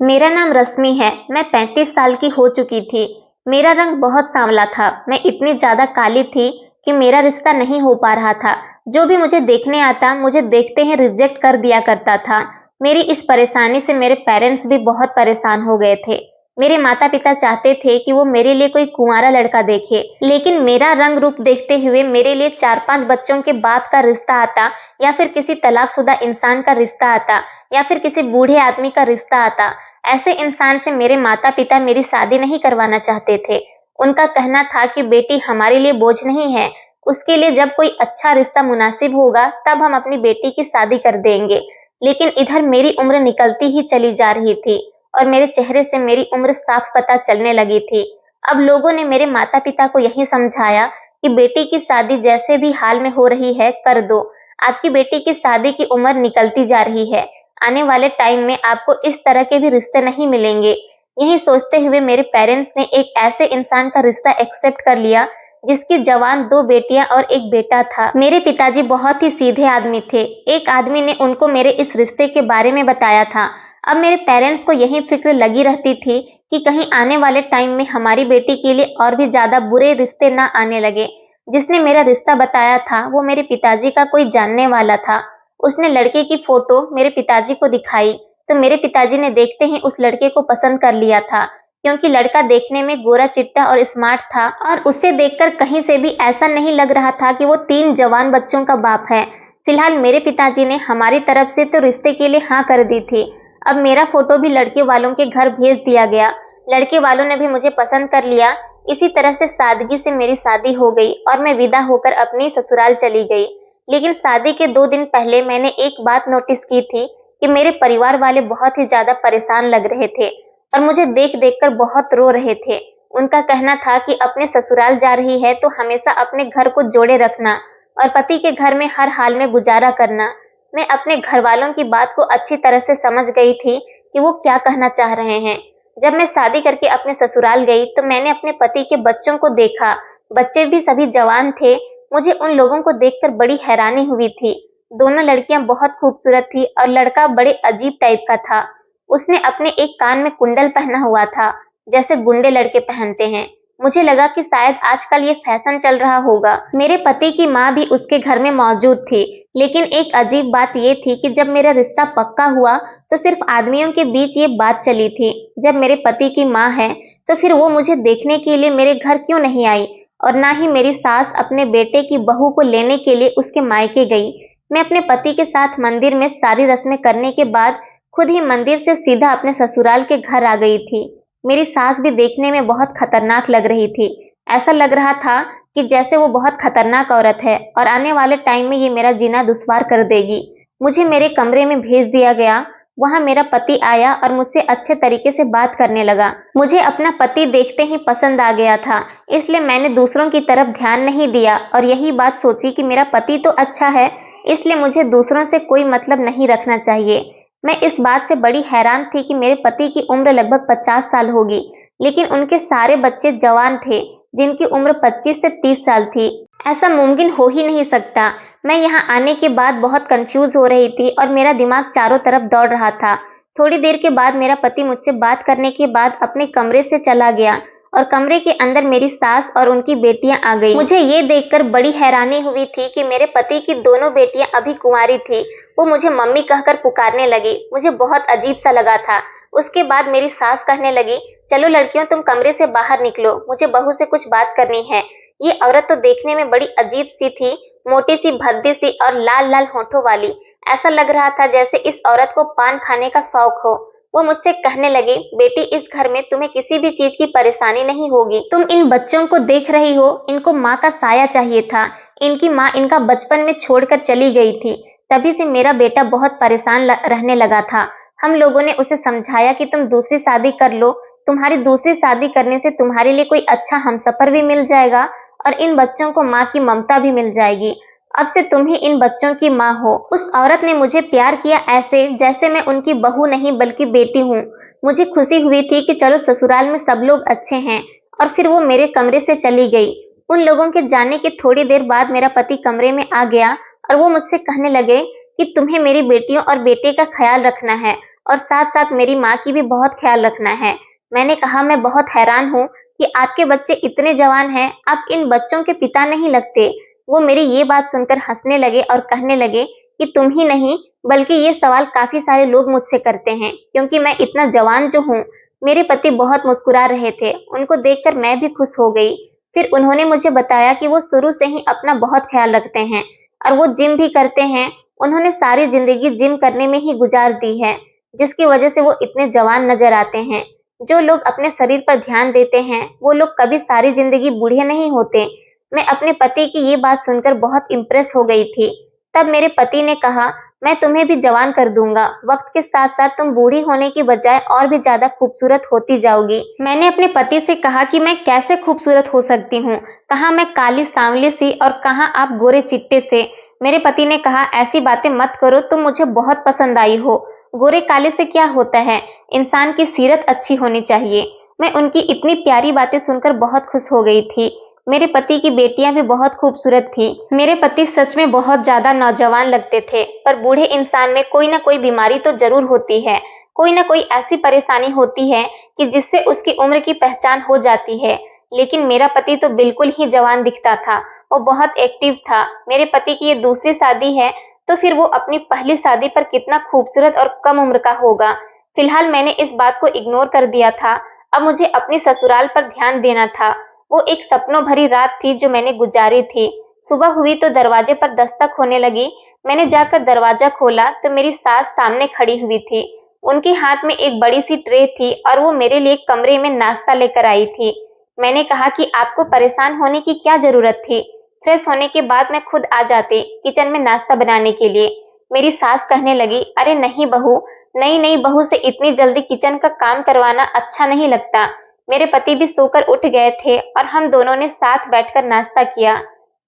मेरा नाम रश्मि है। मैं 35 साल की हो चुकी थी। मेरा रंग बहुत सांवला था। मैं इतनी ज्यादा काली थी कि मेरा रिश्ता नहीं हो पा रहा था। जो भी मुझे देखने आता, मुझे देखते ही रिजेक्ट कर दिया करता था। मेरी इस परेशानी से मेरे पेरेंट्स भी बहुत परेशान हो गए थे। मेरे माता पिता चाहते थे कि वो मेरे लिए कोई कुंवारा लड़का देखे, लेकिन मेरा रंग रूप देखते हुए मेरे लिए 4-5 बच्चों के बाप का रिश्ता आता, या फिर किसी तलाकशुदा इंसान का रिश्ता आता, या फिर किसी बूढ़े आदमी का रिश्ता आता। ऐसे इंसान से मेरे माता पिता मेरी शादी नहीं करवाना चाहते थे। उनका कहना था कि बेटी हमारे लिए बोझ नहीं है, उसके लिए जब कोई अच्छा रिश्ता मुनासिब होगा तब हम अपनी बेटी की शादी कर देंगे। लेकिन इधर मेरी उम्र निकलती ही चली जा रही थी और मेरे चेहरे से मेरी उम्र साफ पता चलने लगी थी। अब लोगों ने मेरे माता पिता को यही समझाया कि बेटी की शादी जैसे भी हाल में हो रही है कर दो। आपकी बेटी की शादी की उम्र निकलती जा रही है, आने वाले टाइम में आपको इस तरह के भी रिश्ते नहीं मिलेंगे। यही सोचते हुए मेरे पेरेंट्स ने एक ऐसे इंसान का रिश्ता एक्सेप्ट कर लिया जिसकी जवान 2 बेटियां और 1 बेटा था। मेरे पिताजी बहुत ही सीधे आदमी थे। एक आदमी ने उनको मेरे इस रिश्ते के बारे में बताया था। अब मेरे पेरेंट्स को यही फिक्र लगी रहती थी कि कहीं आने वाले टाइम में हमारी बेटी के लिए और भी ज्यादा बुरे रिश्ते ना आने लगे। जिसने मेरा रिश्ता बताया था वो मेरे पिताजी का कोई जानने वाला था। उसने लड़के की फोटो मेरे पिताजी को दिखाई तो मेरे पिताजी ने देखते ही उस लड़के को पसंद कर लिया था, क्योंकि लड़का देखने में गोरा चिट्टा और स्मार्ट था और उसे देखकर कहीं से भी ऐसा नहीं लग रहा था कि वो 3 जवान बच्चों का बाप है। फिलहाल मेरे पिताजी ने हमारी तरफ से तो रिश्ते के लिए हाँ कर दी थी। अब मेरा फोटो भी लड़के वालों के घर भेज दिया गया। लड़के वालों ने भी मुझे पसंद कर लिया। इसी तरह से सादगी से मेरी शादी हो गई और मैं विदा होकर अपनी ससुराल चली गई। लेकिन शादी के 2 दिन पहले मैंने एक बात नोटिस की थी कि मेरे परिवार वाले बहुत ही ज्यादा परेशान लग रहे थे और मुझे देख देख कर बहुत रो रहे थे। उनका कहना था कि अपने ससुराल जा रही है तो हमेशा अपने घर को जोड़े रखना और पति के घर में हर हाल में गुजारा करना। मैं अपने घर वालों की बात को अच्छी तरह से समझ गई थी कि वो क्या कहना चाह रहे हैं। जब मैं शादी करके अपने ससुराल गई तो मैंने अपने पति के बच्चों को देखा। बच्चे भी सभी जवान थे। मुझे उन लोगों को देखकर बड़ी हैरानी हुई थी। दोनों लड़कियां बहुत खूबसूरत थी और लड़का बड़े अजीब टाइप का था। उसने अपने एक कान में कुंडल पहना हुआ था, जैसे गुंडे लड़के पहनते हैं। मुझे लगा कि शायद आजकल ये फैशन चल रहा होगा। मेरे पति की माँ भी उसके घर में मौजूद थी। लेकिन एक अजीब बात ये थी कि जब मेरा रिश्ता पक्का हुआ तो सिर्फ आदमियों के बीच ये बात चली थी। जब मेरे पति की माँ है तो फिर वो मुझे देखने के लिए मेरे घर क्यों नहीं आई, और ना ही मेरी सास अपने बेटे की बहू को लेने के लिए उसके मायके गई। मैं अपने पति के साथ मंदिर में सारी रस्में करने के बाद खुद ही मंदिर से सीधा अपने ससुराल के घर आ गई थी। मेरी सास भी देखने में बहुत खतरनाक लग रही थी। ऐसा लग रहा था कि जैसे वो बहुत खतरनाक औरत है और आने वाले टाइम में ये मेरा जीना दुश्वार कर देगी। मुझे मेरे कमरे में भेज दिया गया। वहां मेरा पति आया और मुझसे अच्छे तरीके से बात करने लगा। मुझे अपना पति देखते ही पसंद आ गया था, इसलिए मैंने दूसरों की तरफ ध्यान नहीं दिया और यही बात सोची कि मेरा पति तो अच्छा है, इसलिए मुझे दूसरों से कोई मतलब नहीं रखना चाहिए। मैं इस बात से बड़ी हैरान थी कि मेरे पति की उम्र लगभग 50 साल होगी, लेकिन उनके सारे बच्चे जवान थे जिनकी उम्र 25 से 30 साल थी। ऐसा मुमकिन हो ही नहीं सकता। मैं यहाँ आने के बाद बहुत कंफ्यूज हो रही थी और मेरा दिमाग चारों तरफ दौड़ रहा था। थोड़ी देर के बाद मेरा पति मुझसे बात करने के बाद अपने कमरे से चला गया और कमरे के अंदर मेरी सास और उनकी बेटियां आ गई। मुझे ये देखकर बड़ी हैरानी हुई थी कि मेरे पति की दोनों बेटियां अभी कुंवारी थी। वो मुझे मम्मी कहकर पुकारने लगी। मुझे बहुत अजीब सा लगा था। उसके बाद मेरी सास कहने लगी, चलो लड़कियों तुम कमरे से बाहर निकलो, मुझे बहू से कुछ बात करनी है। ये औरत तो देखने में बड़ी अजीब सी थी, मोटी सी, भद्दी सी और लाल लाल होठों वाली। ऐसा लग रहा था जैसे इस औरत को पान खाने का शौक हो। वो मुझसे कहने लगी, बेटी इस घर में तुम्हें किसी भी चीज की परेशानी नहीं होगी। तुम इन बच्चों को देख रही हो, इनको माँ का साया चाहिए था। इनकी माँ इनका बचपन में छोड़कर चली गई थी। तभी से मेरा बेटा बहुत परेशान रहने लगा था। हम लोगों ने उसे समझाया कि तुम दूसरी शादी कर लो, तुम्हारी दूसरी शादी करने से तुम्हारे लिए कोई अच्छा हमसफर भी मिल जाएगा और इन बच्चों को माँ की ममता भी मिल जाएगी। अब से तुम ही इन बच्चों की माँ हो। उस औरत ने मुझे प्यार किया ऐसे जैसे मैं उनकी बहू नहीं बल्कि बेटी हूँ। मुझे खुशी हुई थी कि चलो ससुराल में सब लोग अच्छे हैं, और फिर वो मेरे कमरे से चली गई। उन लोगों के जाने के थोड़ी देर बाद मेरा पति कमरे में आ गया और वो मुझसे कहने लगे कि तुम्हें मेरी बेटियों और बेटे का ख्याल रखना है और साथ साथ मेरी माँ की भी बहुत ख्याल रखना है। मैंने कहा, मैं बहुत हैरान हूँ कि आपके बच्चे इतने जवान हैं, आप इन बच्चों के पिता नहीं लगते। वो मेरी ये बात सुनकर हंसने लगे और कहने लगे कि तुम ही नहीं, बल्कि ये सवाल काफी सारे लोग मुझसे करते हैं, क्योंकि मैं इतना जवान जो हूँ। मेरे पति बहुत मुस्कुरा रहे थे, उनको देखकर मैं भी खुश हो गई। फिर उन्होंने मुझे बताया कि वो शुरू से ही अपना बहुत ख्याल रखते हैं और वो जिम भी करते हैं। उन्होंने सारी जिंदगी जिम करने में ही गुजार दी है, जिसकी वजह से वो इतने जवान नजर आते हैं। जो लोग अपने शरीर पर ध्यान देते हैं, वो लोग कभी सारी जिंदगी बूढ़े नहीं होते। मैं अपने पति की ये बात सुनकर बहुत इम्प्रेस हो गई थी। तब मेरे पति ने कहा, मैं तुम्हें भी जवान कर दूंगा। वक्त के साथ साथ तुम बूढ़ी होने की बजाय और भी ज्यादा खूबसूरत होती जाओगी। मैंने अपने पति से कहा कि मैं कैसे खूबसूरत हो सकती हूँ, कहाँ मैं काली सांवली सी और कहाँ आप गोरे चिट्टे से। मेरे पति ने कहा, ऐसी बातें मत करो, तुम मुझे बहुत पसंद आई हो। गोरे काले से क्या होता है, इंसान की सीरत अच्छी होनी चाहिए। मैं उनकी इतनी प्यारी बातें सुनकर बहुत खुश हो गई थी। मेरे पति की बेटियां भी बहुत खूबसूरत थी। मेरे पति सच में बहुत ज्यादा नौजवान लगते थे, पर बूढ़े इंसान में कोई ना कोई बीमारी तो जरूर होती है, कोई ना कोई ऐसी परेशानी होती है कि जिससे उसकी उम्र की पहचान हो जाती है। लेकिन मेरा पति तो बिल्कुल ही जवान दिखता था, वो बहुत एक्टिव था। मेरे पति की ये दूसरी शादी है, तो फिर वो अपनी पहली शादी पर कितना खूबसूरत और कम उम्र का होगा। फिलहाल मैंने इस बात को इग्नोर कर दिया था। अब मुझे अपनी ससुराल पर ध्यान देना था। वो एक सपनों भरी रात थी जो मैंने गुजारी थी। सुबह हुई तो दरवाजे पर दस्तक होने लगी। मैंने जाकर दरवाजा खोला तो मेरी सास सामने खड़ी हुई थी। उनके हाथ में एक बड़ी सी ट्रे थी और वो मेरे लिए कमरे में नाश्ता लेकर आई थी। मैंने कहा कि आपको परेशान होने की क्या जरूरत थी, फ्रेश होने के बाद मैं खुद आ जाती किचन में नाश्ता बनाने के लिए। मेरी सास कहने लगी, अरे नहीं बहू, नई नई बहू से इतनी जल्दी किचन का काम करवाना अच्छा नहीं लगता। मेरे पति भी सोकर उठ गए थे और हम दोनों ने साथ बैठकर नाश्ता किया।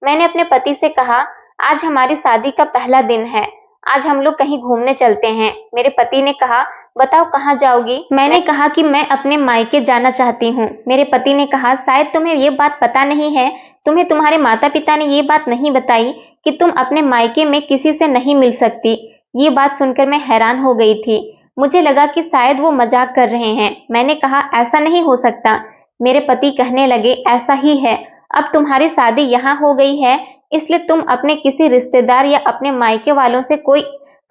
मैंने अपने पति से कहा, आज हमारी शादी का पहला दिन है, आज हम लोग कहीं घूमने चलते हैं। मेरे पति ने कहा, बताओ कहाँ जाओगी। मैंने कहा कि मैं अपने मायके जाना चाहती हूँ। मेरे पति ने कहा, शायद तुम्हें ये बात पता नहीं है, तुम्हें तुम्हारे माता पिता ने ये बात नहीं बताई कि तुम अपने मायके में किसी से नहीं मिल सकती। ये बात सुनकर मैं हैरान हो गई थी। मुझे लगा कि शायद वो मजाक कर रहे हैं। मैंने कहा, ऐसा नहीं हो सकता। मेरे पति कहने लगे, ऐसा ही है, अब तुम्हारी शादी यहाँ हो गई है, इसलिए तुम अपने किसी रिश्तेदार या अपने मायके वालों से कोई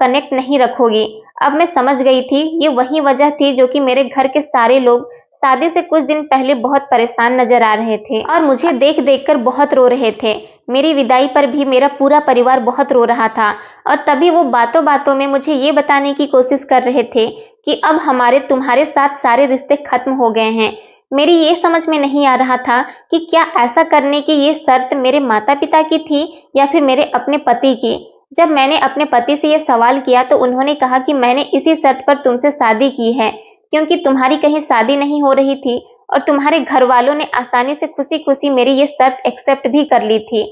कनेक्ट नहीं रखोगी। अब मैं समझ गई थी, ये वही वजह थी जो कि मेरे घर के सारे लोग शादी से कुछ दिन पहले बहुत परेशान नजर आ रहे थे और मुझे देख देख कर बहुत रो रहे थे। मेरी विदाई पर भी मेरा पूरा परिवार बहुत रो रहा था और तभी वो बातों बातों में मुझे ये बताने की कोशिश कर रहे थे कि अब हमारे तुम्हारे साथ सारे रिश्ते खत्म हो गए हैं। मेरी ये समझ में नहीं आ रहा था कि क्या ऐसा करने की ये शर्त मेरे माता पिता की थी या फिर मेरे अपने पति की। जब मैंने अपने पति से ये सवाल किया तो उन्होंने कहा कि मैंने इसी शर्त पर तुमसे शादी की है, क्योंकि तुम्हारी कहीं शादी नहीं हो रही थी और तुम्हारे घर वालों ने आसानी से खुशी खुशी मेरी ये शर्त एक्सेप्ट भी कर ली थी।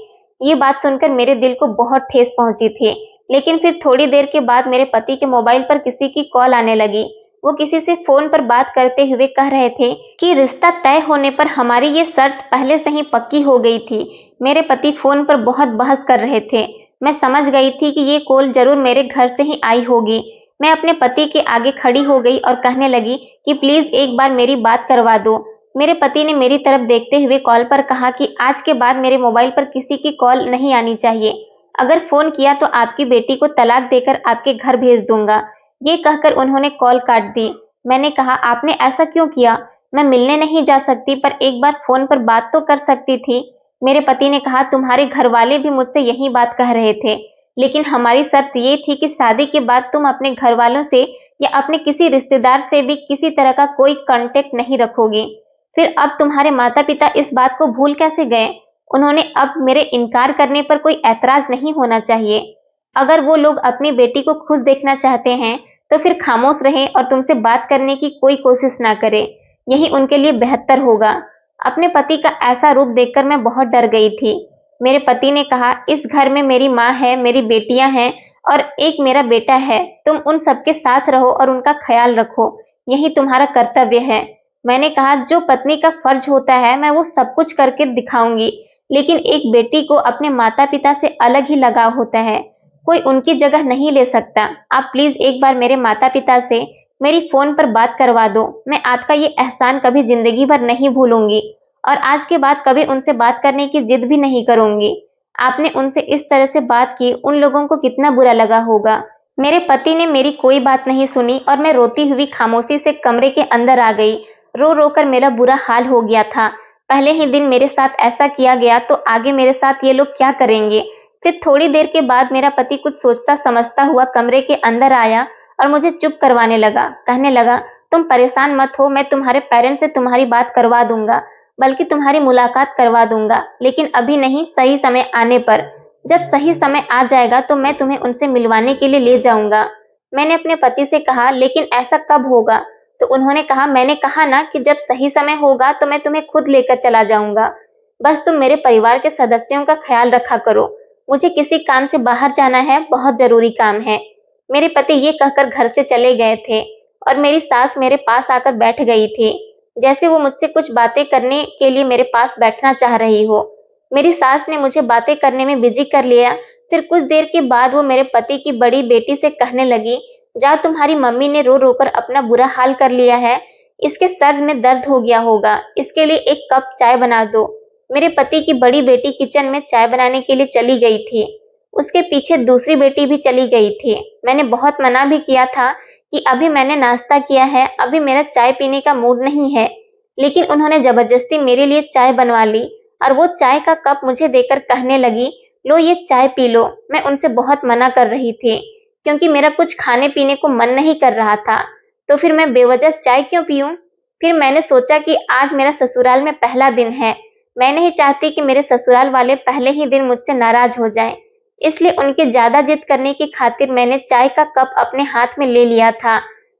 ये बात सुनकर मेरे दिल को बहुत ठेस पहुंची थी। लेकिन फिर थोड़ी देर के बाद मेरे पति के मोबाइल पर किसी की कॉल आने लगी। वो किसी से फोन पर बात करते हुए कह रहे थे कि रिश्ता तय होने पर हमारी ये शर्त पहले से ही पक्की हो गई थी। मेरे पति फोन पर बहुत बहस कर रहे थे। मैं समझ गई थी कि ये कॉल जरूर मेरे घर से ही आई होगी। मैं अपने पति के आगे खड़ी हो गई और कहने लगी कि प्लीज एक बार मेरी बात करवा दो। मेरे पति ने मेरी तरफ देखते हुए कॉल पर कहा कि आज के बाद मेरे मोबाइल पर किसी की कॉल नहीं आनी चाहिए। अगर फोन किया तो आपकी बेटी को तलाक देकर आपके घर भेज दूंगा। ये कहकर उन्होंने कॉल काट दी। मैंने कहा, आपने ऐसा क्यों किया? मैं मिलने नहीं जा सकती पर एक बार फोन पर बात तो कर सकती थी। मेरे पति ने कहा, तुम्हारे घर वाले भी मुझसे यही बात कह रहे थे, लेकिन हमारी शर्त ये थी कि शादी के बाद तुम अपने घर वालों से या अपने किसी रिश्तेदार से भी किसी तरह का कोई कांटेक्ट नहीं रखोगी। फिर अब तुम्हारे माता पिता इस बात को भूल कैसे गए? उन्होंने अब मेरे इनकार करने पर कोई ऐतराज नहीं होना चाहिए। अगर वो लोग अपनी बेटी को खुश देखना चाहते हैं तो फिर खामोश रहें और तुमसे बात करने की कोई कोशिश ना करें। यही उनके लिए बेहतर होगा। अपने पति का ऐसा रूप देखकर मैं बहुत डर गई थी। मेरे पति ने कहा, इस घर में मेरी माँ है, मेरी बेटियां हैं और एक मेरा बेटा है। तुम उन सबके साथ रहो और उनका ख्याल रखो, यही तुम्हारा कर्तव्य है। मैंने कहा, जो पत्नी का फर्ज होता है मैं वो सब कुछ करके दिखाऊंगी, लेकिन एक बेटी को अपने माता पिता से अलग ही लगाव होता है, कोई उनकी जगह नहीं ले सकता। आप प्लीज एक बार मेरे माता पिता से मेरी फोन पर बात करवा दो। मैं आपका ये एहसान कभी जिंदगी भर नहीं भूलूंगी और आज के बाद कभी उनसे बात करने की जिद भी नहीं करूंगी। आपने उनसे इस तरह से बात की, उन लोगों को कितना बुरा लगा होगा। मेरे पति ने मेरी कोई बात नहीं सुनी और मैं रोती हुई खामोशी से कमरे के अंदर आ गई। रो रो कर मेरा बुरा हाल हो गया था। पहले ही दिन मेरे साथ ऐसा किया गया तो आगे मेरे साथ ये लोग क्या करेंगे। फिर थोड़ी देर के बाद मेरा पति कुछ सोचता समझता हुआ कमरे के अंदर आया और मुझे चुप करवाने लगा। कहने लगा, तुम परेशान मत हो, मैं तुम्हारे पेरेंट्स से तुम्हारी बात करवा दूंगा, बल्कि तुम्हारी मुलाकात करवा दूंगा, लेकिन अभी नहीं, सही समय आने पर। जब सही समय आ जाएगा तो मैं तुम्हें उनसे मिलवाने के लिए ले जाऊंगा। मैंने अपने पति से कहा, लेकिन ऐसा कब होगा? तो उन्होंने कहा, मैंने कहा ना कि जब सही समय होगा तो मैं तुम्हें खुद लेकर चला जाऊंगा। बस तुम मेरे परिवार के सदस्यों का ख्याल रखा करो। मुझे किसी काम से बाहर जाना है, बहुत जरूरी काम है। मेरे पति ये कहकर घर से चले गए थे और मेरी सास मेरे पास आकर बैठ गई थी, जैसे वो मुझसे कुछ बातें करने के लिए मेरे पास बैठना चाह रही हो। मेरी सास ने मुझे बातें करने में बिजी कर लिया। फिर कुछ देर के बाद वो मेरे पति की बड़ी बेटी से कहने लगी, जाओ, तुम्हारी मम्मी ने रो रो कर अपना बुरा हाल कर लिया है, इसके सर में दर्द हो गया होगा, इसके लिए एक कप चाय बना दो। मेरे पति की बड़ी बेटी किचन में चाय बनाने के लिए चली गई थी। उसके पीछे दूसरी बेटी भी चली गई थी। मैंने बहुत मना भी किया था कि अभी मैंने नाश्ता किया है, अभी मेरा चाय पीने का मूड नहीं है, लेकिन उन्होंने जबरदस्ती मेरे लिए चाय बनवा ली और वो चाय का कप मुझे देकर कहने लगी, लो ये चाय पी लो। मैं उनसे बहुत मना कर रही थी क्योंकि मेरा कुछ खाने पीने को मन नहीं कर रहा था, तो फिर मैं बेवजह चाय क्यों पीऊं। फिर मैंने सोचा कि आज मेरा ससुराल में पहला दिन है, मैं नहीं चाहती कि मेरे ससुराल वाले पहले ही दिन मुझसे नाराज हो जाएं, इसलिए उनके ज्यादा जिद करने की खातिर मैंने चाय का कप अपने हाथ में ले लिया था।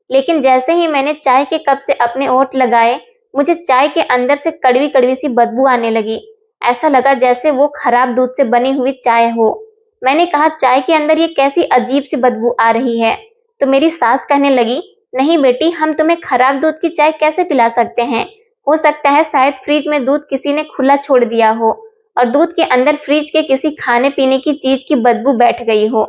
लेकिन जैसे ही मैंने चाय के कप से अपने होंठ लगाए, मुझे चाय के अंदर से कड़वी कड़वी सी बदबू आने लगी। ऐसा लगा जैसे वो खराब दूध से बनी हुई चाय हो। मैंने कहा, चाय के अंदर ये कैसी अजीब सी बदबू आ रही है? तो मेरी सास कहने लगी, नहीं बेटी, हम तुम्हें खराब दूध की चाय कैसे पिला सकते हैं? हो सकता है शायद फ्रिज में दूध किसी ने खुला छोड़ दिया हो और दूध के अंदर फ्रिज के किसी खाने पीने की चीज की बदबू बैठ गई हो।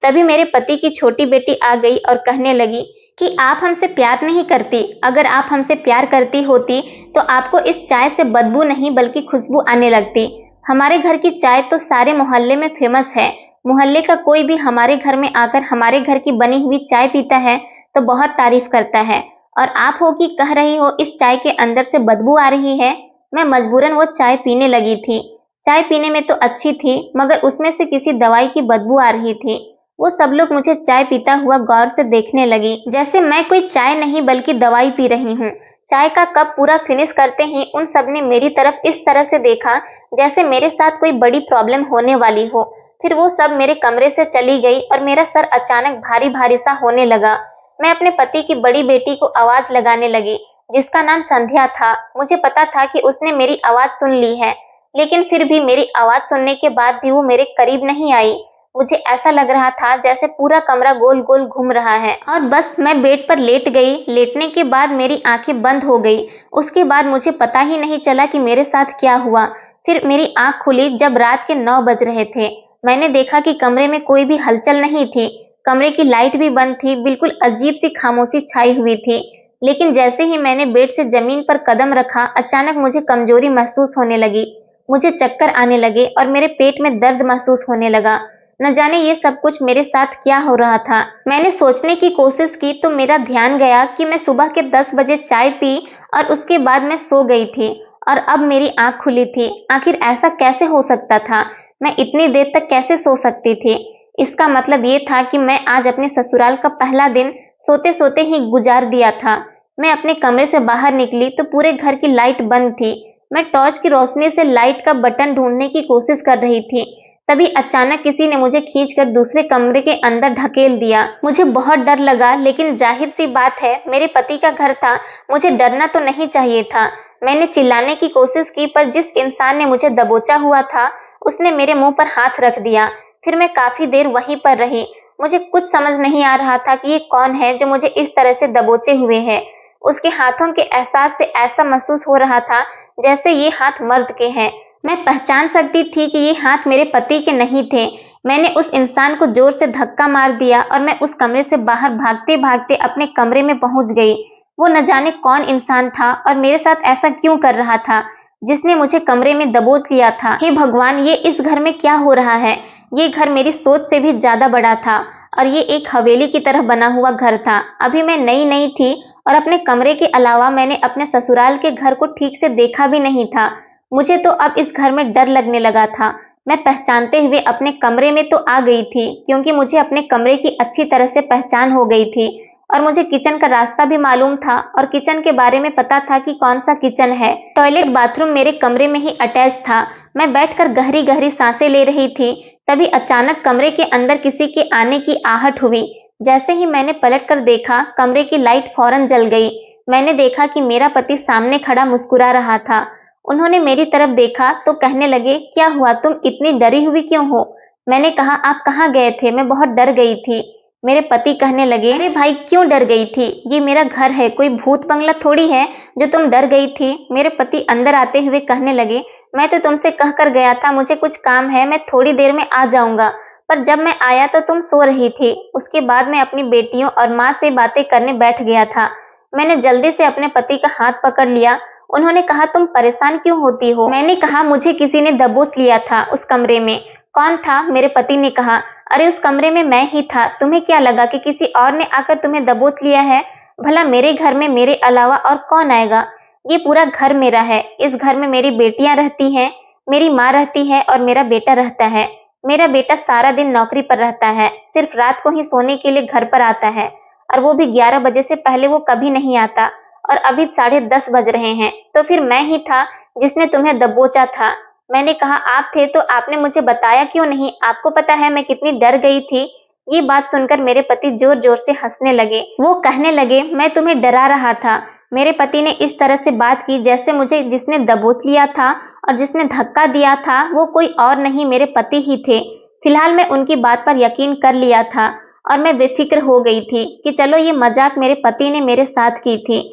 तभी मेरे पति की छोटी बेटी आ गई और कहने लगी कि आप हमसे प्यार नहीं करती, अगर आप हमसे प्यार करती होती तो आपको इस चाय से बदबू नहीं बल्कि खुशबू आने लगती। हमारे घर की चाय तो सारे मोहल्ले में फेमस है, मोहल्ले का कोई भी हमारे घर में आकर हमारे घर की बनी हुई चाय पीता है तो बहुत तारीफ करता है, और आप हो कि कह रही हो इस चाय के अंदर से बदबू आ रही है। मैं मजबूरन वो चाय पीने लगी थी। चाय पीने में तो अच्छी थी, मगर उसमें से किसी दवाई की बदबू आ रही थी। वो सब लोग मुझे चाय पीता हुआ गौर से देखने लगी, जैसे मैं कोई चाय नहीं बल्कि दवाई पी रही हूँ। चाय का कप पूरा फिनिश करते ही उन सब ने मेरी तरफ इस तरह से देखा जैसे मेरे साथ कोई बड़ी प्रॉब्लम होने वाली हो। फिर वो सब मेरे कमरे से चली गई और मेरा सर अचानक भारी भारी सा होने लगा। मैं अपने पति की बड़ी बेटी को आवाज लगाने लगी, जिसका नाम संध्या था। मुझे पता था कि उसने मेरी आवाज सुन ली है, लेकिन फिर भी मेरी आवाज सुनने के बाद भी वो मेरे करीब नहीं आई। मुझे ऐसा लग रहा था जैसे पूरा कमरा गोल गोल घूम रहा है और बस मैं बेड पर लेट गई। लेटने के बाद मेरी आंखें बंद हो गई। उसके बाद मुझे पता ही नहीं चला कि मेरे साथ क्या हुआ। फिर मेरी आंख खुली जब रात के 9 बज रहे थे। मैंने देखा कि कमरे में कोई भी हलचल नहीं थी, कमरे की लाइट भी बंद थी, बिल्कुल अजीब सी खामोशी छाई हुई थी। लेकिन जैसे ही मैंने बेड से जमीन पर कदम रखा, अचानक मुझे कमजोरी महसूस होने लगी। मुझे चक्कर आने लगे और मेरे पेट में दर्द महसूस होने लगा। न जाने ये सब कुछ मेरे साथ क्या हो रहा था। मैंने सोचने की कोशिश की तो मेरा ध्यान गया कि मैं सुबह के 10 बजे चाय पी और उसके बाद मैं सो गई थी और अब मेरी आंख खुली थी। आखिर ऐसा कैसे हो सकता था? मैं इतनी देर तक कैसे सो सकती थी? इसका मतलब ये था कि मैं आज अपने ससुराल का पहला दिन सोते सोते ही गुजार दिया था। मैं अपने कमरे से बाहर निकली तो पूरे घर की लाइट बंद थी। मैं टॉर्च की रोशनी से लाइट का बटन ढूंढने की कोशिश कर रही थी। तभी अचानक किसी ने मुझे खींचकर दूसरे कमरे के अंदर ढकेल दिया। मुझे बहुत डर लगा, लेकिन जाहिर सी बात है, मेरे पति का घर था, मुझे डरना तो नहीं चाहिए था। मैंने चिल्लाने की कोशिश की, पर जिस इंसान ने मुझे दबोचा हुआ था उसने मेरे मुंह पर हाथ रख दिया। फिर मैं काफी देर वहीं पर रही। मुझे कुछ समझ नहीं आ रहा था कि ये कौन है जो मुझे इस तरह से दबोचे हुए है। उसके हाथों के एहसास से ऐसा महसूस हो रहा था जैसे ये हाथ मर्द के हैं। मैं पहचान सकती थी कि ये हाथ मेरे पति के नहीं थे। मैंने उस इंसान को जोर से धक्का मार दिया और मैं उस कमरे से बाहर भागते भागते अपने कमरे में पहुंच गई। वो न जाने कौन इंसान था और मेरे साथ ऐसा क्यों कर रहा था, जिसने मुझे कमरे में दबोच लिया था। हे भगवान, ये इस घर में क्या हो रहा है? ये घर मेरी सोच से भी ज्यादा बड़ा था और ये एक हवेली की तरह बना हुआ घर था। अभी मैं नई नई थी और अपने कमरे के अलावा मैंने अपने ससुराल के घर को ठीक से देखा भी नहीं था। मुझे तो अब इस घर में डर लगने लगा था। मैं पहचानते हुए अपने कमरे में तो आ गई थी, क्योंकि मुझे अपने कमरे की अच्छी तरह से पहचान हो गई थी और मुझे किचन का रास्ता भी मालूम था और किचन के बारे में पता था कि कौन सा किचन है। टॉयलेट बाथरूम मेरे कमरे में ही अटैच था। मैं बैठकर गहरी गहरी सांसें ले रही थी, तभी अचानक कमरे के अंदर किसी के आने की आहट हुई। जैसे ही मैंने पलटकर देखा, कमरे की लाइट फौरन जल गई। मैंने देखा कि मेरा पति सामने खड़ा मुस्कुरा रहा था। उन्होंने मेरी तरफ देखा तो कहने लगे, क्या हुआ, तुम इतनी डरी हुई क्यों हो? मैंने कहा, आप कहाँ गए थे? मैं बहुत डर गई थी। मेरे पति कहने लगे, अरे भाई, क्यों डर गई थी? ये मेरा घर है, कोई भूत बंगला थोड़ी है जो तुम डर गई थी। मेरे पति अंदर आते हुए कहने लगे, मैं तो तुमसे कह कर गया था मुझे कुछ काम है, मैं थोड़ी देर में आ जाऊंगा, पर जब मैं आया तो तुम सो रही थी। उसके बाद मैं अपनी बेटियों और माँ से बातें करने बैठ गया था। मैंने जल्दी से अपने पति का हाथ पकड़ लिया। उन्होंने कहा, तुम परेशान क्यों होती हो? मैंने कहा, मुझे किसी ने दबोच लिया था उस कमरे में। कौन था? मेरे पति ने कहा, अरे उस कमरे में मैं ही था। तुम्हें क्या लगा कि किसी और ने आकर तुम्हें दबोच लिया है? भला मेरे घर में मेरे अलावा और कौन आएगा? ये पूरा घर मेरा है। इस घर में मेरी बेटियां रहती हैं, मेरी माँ रहती है और मेरा बेटा रहता है। मेरा बेटा सारा दिन नौकरी पर रहता है, सिर्फ रात को ही सोने के लिए घर पर आता है, और वो भी 11 बजे से पहले वो कभी नहीं आता। और अभी 10:30 बज रहे हैं। तो फिर मैं ही था जिसने तुम्हें दबोचा था। मैंने कहा, आप थे तो आपने मुझे बताया क्यों नहीं? आपको पता है मैं कितनी डर गई थी। ये बात सुनकर मेरे पति जोर जोर से हंसने लगे। वो कहने लगे, मैं तुम्हें डरा रहा था। मेरे पति ने इस तरह से बात की जैसे मुझे जिसने दबोच लिया था और जिसने धक्का दिया था वो कोई और नहीं, मेरे पति ही थे। फिलहाल मैं उनकी बात पर यकीन कर लिया था और मैं बेफिक्र हो गई थी कि चलो ये मजाक मेरे पति ने मेरे साथ की थी।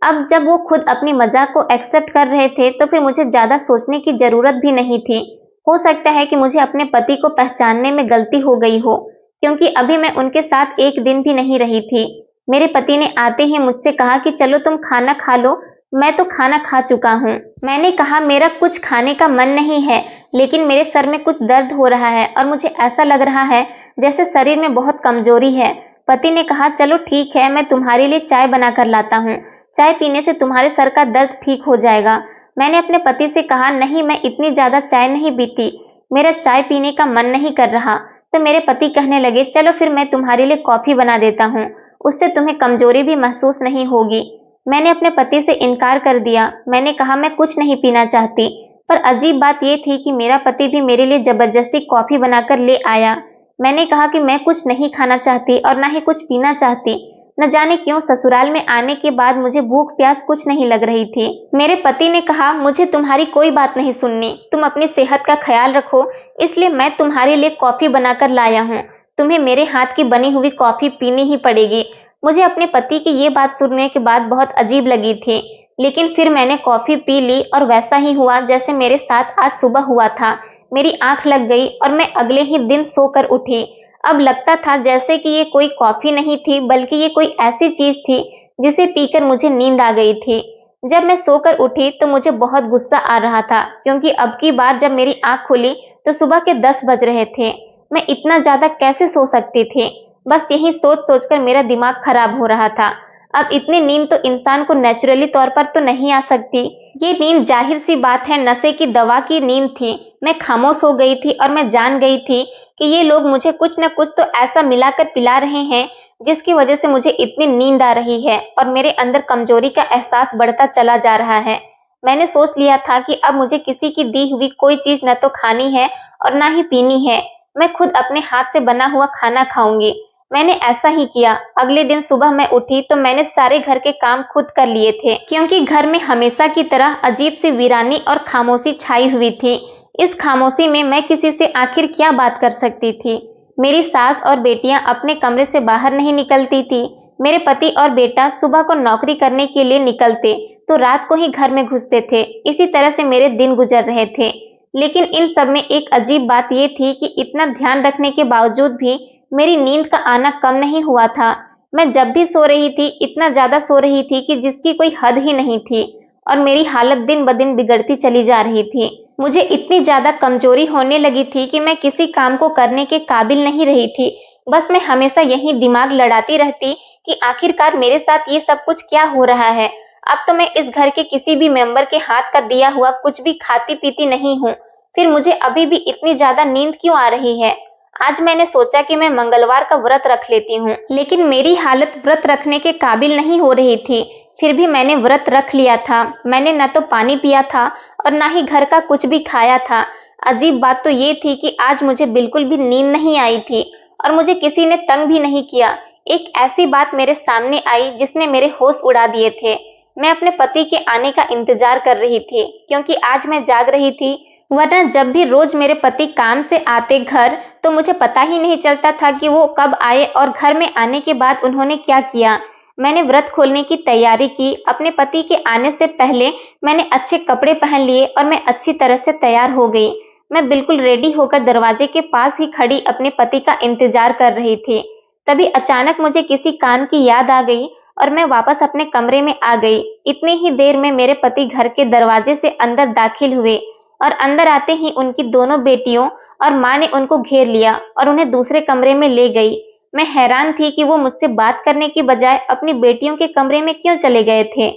अब जब वो खुद अपनी मजाक को एक्सेप्ट कर रहे थे तो फिर मुझे ज्यादा सोचने की जरूरत भी नहीं थी। हो सकता है कि मुझे अपने पति को पहचानने में गलती हो गई हो, क्योंकि अभी मैं उनके साथ एक दिन भी नहीं रही थी। मेरे पति ने आते ही मुझसे कहा कि चलो तुम खाना खा लो। मैं तो खाना खा चुका हूँ। मैंने कहा, मेरा कुछ खाने का मन नहीं है, लेकिन मेरे सर में कुछ दर्द हो रहा है और मुझे ऐसा लग रहा है जैसे शरीर में बहुत कमजोरी है। पति ने कहा, चलो ठीक है, मैं तुम्हारे लिए चाय बना कर लाता हूँ। चाय पीने से तुम्हारे सर का दर्द ठीक हो जाएगा। मैंने अपने पति से कहा, नहीं, मैं इतनी ज्यादा चाय नहीं पीती, मेरा चाय पीने का मन नहीं कर रहा। तो मेरे पति कहने लगे, चलो फिर मैं तुम्हारे लिए कॉफी बना देता हूँ, उससे तुम्हें कमजोरी भी महसूस नहीं होगी। मैंने अपने पति से इनकार कर दिया। मैंने कहा, मैं कुछ नहीं पीना चाहती। पर अजीब बात यह थी कि मेरा पति भी मेरे लिए जबरदस्ती कॉफी बनाकर ले आया। मैंने कहा कि मैं कुछ नहीं खाना चाहती और ना ही कुछ पीना चाहती। न जाने क्यों ससुराल में आने के बाद मुझे भूख प्यास कुछ नहीं लग रही थी। मेरे पति ने कहा, मुझे तुम्हारी कोई बात नहीं सुननी, तुम अपनी सेहत का ख्याल रखो, इसलिए मैं तुम्हारे लिए कॉफी बनाकर लाया हूँ। तुम्हें मेरे हाथ की बनी हुई कॉफी पीनी ही पड़ेगी। मुझे अपने पति की ये बात सुनने के बाद बहुत अजीब लगी थी, लेकिन फिर मैंने कॉफी पी ली और वैसा ही हुआ जैसे मेरे साथ आज सुबह हुआ था। मेरी आंख लग गई और मैं अगले ही दिन सोकर उठी। अब लगता था जैसे कि ये कोई कॉफी नहीं थी, बल्कि ये कोई ऐसी चीज थी जिसे पीकर मुझे नींद आ गई थी। जब मैं सोकर उठी तो मुझे बहुत गुस्सा आ रहा था, क्योंकि अब की बार जब मेरी आंख खुली तो सुबह के 10 बज रहे थे। मैं इतना ज्यादा कैसे सो सकती थी? बस यही सोच सोचकर मेरा दिमाग खराब हो रहा था। अब इतनी नींद तो इंसान को नेचुरली तौर पर तो नहीं आ सकती। ये नींद जाहिर सी बात है नशे की दवा की नींद थी। मैं खामोश हो गई थी और मैं जान गई थी कि ये लोग मुझे कुछ न कुछ तो ऐसा मिलाकर पिला रहे हैं जिसकी वजह से मुझे इतनी नींद आ रही है और मेरे अंदर कमजोरी का एहसास बढ़ता चला जा रहा है। मैंने सोच लिया था कि अब मुझे किसी की दी हुई कोई चीज न तो खानी है और ना ही पीनी है। मैं खुद अपने हाथ से बना हुआ खाना खाऊंगी। मैंने ऐसा ही किया। अगले दिन सुबह मैं उठी तो मैंने सारे घर के काम खुद कर लिए थे, क्योंकि घर में हमेशा की तरह अजीब सी वीरानी और खामोशी छाई हुई थी। इस खामोशी में मैं किसी से आखिर क्या बात कर सकती थी? मेरी सास और बेटियां अपने कमरे से बाहर नहीं निकलती थी। मेरे पति और बेटा सुबह को नौकरी करने के लिए निकलते तो रात को ही घर में घुसते थे। इसी तरह से मेरे दिन गुजर रहे थे। लेकिन इन सब में एक अजीब बात ये थी कि इतना ध्यान रखने के बावजूद भी मेरी नींद का आना कम नहीं हुआ था। मैं जब भी सो रही थी इतना ज्यादा सो रही थी कि जिसकी कोई हद ही नहीं थी, और मेरी हालत दिन ब दिन बिगड़ती चली जा रही थी। मुझे इतनी ज्यादा कमजोरी होने लगी थी कि मैं किसी काम को करने के काबिल नहीं रही थी। बस मैं हमेशा यही दिमाग लड़ाती रहती कि आखिरकार मेरे साथ ये सब कुछ क्या हो रहा है। अब तो मैं इस घर के किसी भी मेंबर के हाथ का दिया हुआ कुछ भी खाती पीती नहीं हूँ, फिर मुझे अभी भी इतनी ज्यादा नींद क्यों आ रही है। आज मैंने सोचा कि मैं मंगलवार का व्रत रख लेती हूँ, लेकिन मेरी हालत व्रत रखने के काबिल नहीं हो रही थी। फिर भी मैंने व्रत रख लिया था। मैंने न तो पानी पिया था और ना ही घर का कुछ भी खाया था। अजीब बात तो ये थी कि आज मुझे बिल्कुल भी नींद नहीं आई थी और मुझे किसी ने तंग भी नहीं किया। एक ऐसी बात मेरे सामने आई जिसने मेरे होश उड़ा दिए थे। मैं अपने पति के आने का इंतजार कर रही थी, क्योंकि आज मैं जाग रही थी, वरना जब भी रोज मेरे पति काम से आते घर तो मुझे पता ही नहीं चलता था कि वो कब आए और घर में आने के बाद उन्होंने क्या किया। मैंने व्रत खोलने की तैयारी की। अपने पति के आने से पहले मैंने अच्छे कपड़े पहन लिए और मैं अच्छी तरह से तैयार हो गई। मैं बिल्कुल रेडी होकर दरवाजे के पास ही खड़ी अपने पति का इंतजार कर रही थी। तभी अचानक मुझे किसी काम की याद आ गई और मैं वापस अपने कमरे में आ गई। इतनी ही देर में मेरे पति घर के दरवाजे से अंदर दाखिल हुए और अंदर आते ही उनकी दोनों बेटियों और माँ ने उनको घेर लिया और उन्हें दूसरे कमरे में ले गई। मैं हैरान थी कि वो मुझसे बात करने की बजाय अपनी बेटियों के कमरे में क्यों चले गए थे।